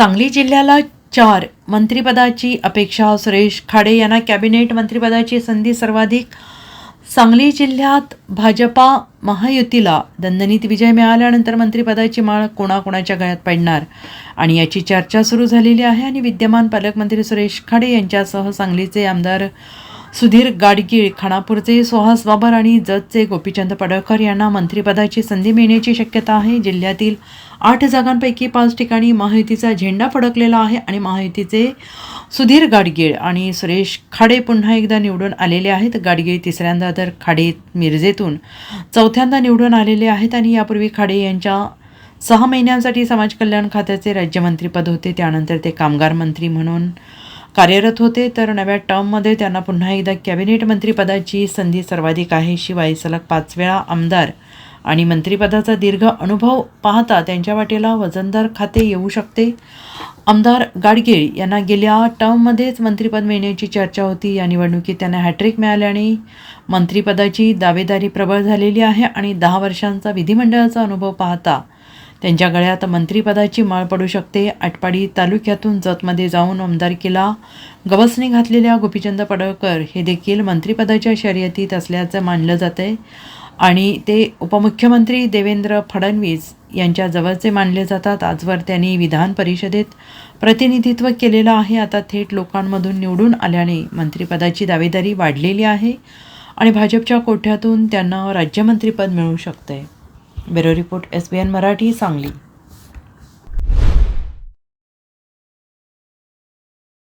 सांगली जिल्ह्याला 4 मंत्रिपदाची अपेक्षा. सुरेश खाडे यांना कॅबिनेट मंत्रिपदाची संधी सर्वाधिक. सांगली जिल्ह्यात भाजपा महायुतीला दणदणीत विजय मिळाल्यानंतर मंत्रिपदाची माळ कोणाकोणाच्या गळ्यात पडणार आणि याची चर्चा सुरू झालेली आहे. आणि विद्यमान पालकमंत्री सुरेश खाडे यांच्यासह सांगलीचे आमदार सुधीर गाडगीळ, खानापूरचे सुहास बाबर आणि जतचे गोपीचंद पडळकर यांना मंत्रिपदाची संधी मिळण्याची शक्यता आहे. जिल्ह्यातील 8 जागांपैकी 5 ठिकाणी महायुतीचा झेंडा फडकलेला आहे आणि महायुतीचे सुधीर गाडगीळ आणि सुरेश खाडे पुन्हा एकदा निवडून आलेले आहेत. गाडगीळ तिसऱ्यांदा तर खाडे मिरजेतून चौथ्यांदा निवडून आलेले आहेत. आणि यापूर्वी खाडे यांच्या 6 महिन्यांसाठी समाज कल्याण खात्याचे राज्यमंत्रीपद होते. त्यानंतर ते कामगार मंत्री म्हणून कार्यरत होते. तर नव्या टर्ममध्ये त्यांना पुन्हा एकदा कॅबिनेट मंत्रिपदाची संधी सर्वाधिक आहे. शिवाय सलग 5 वेळा आमदार आणि मंत्रिपदाचा दीर्घ अनुभव पाहता त्यांच्या वाटेला वजनदार खाते येऊ शकते. आमदार गाडगीळ यांना गेल्या टर्ममध्येच मंत्रिपद मिळण्याची चर्चा होती. या निवडणुकीत त्यांना हॅट्रिक मिळाल्याने मंत्रिपदाची दावेदारी प्रबळ झालेली आहे. आणि 10 वर्षांचा विधिमंडळाचा अनुभव पाहता त्यांच्या गळ्यात मंत्रिपदाची माळ पडू शकते. आटपाडी तालुक्यातून जतमध्ये जाऊन आमदारकीला गवसणी घातलेल्या गोपीचंद पडळकर हे देखील मंत्रिपदाच्या शर्यतीत असल्याचं मानलं जातं आहे. आणि ते उपमुख्यमंत्री देवेंद्र फडणवीस यांच्या जवळचे मानले जातात. आजवर त्यांनी विधान परिषदेत प्रतिनिधित्व केलेलं आहे. आता थेट लोकांमधून निवडून आल्याने मंत्रिपदाची दावेदारी वाढलेली आहे आणि भाजपच्या कोठ्यातून त्यांना राज्यमंत्रीपद मिळू शकते. Bureau report, SBN Marathi, Sangli.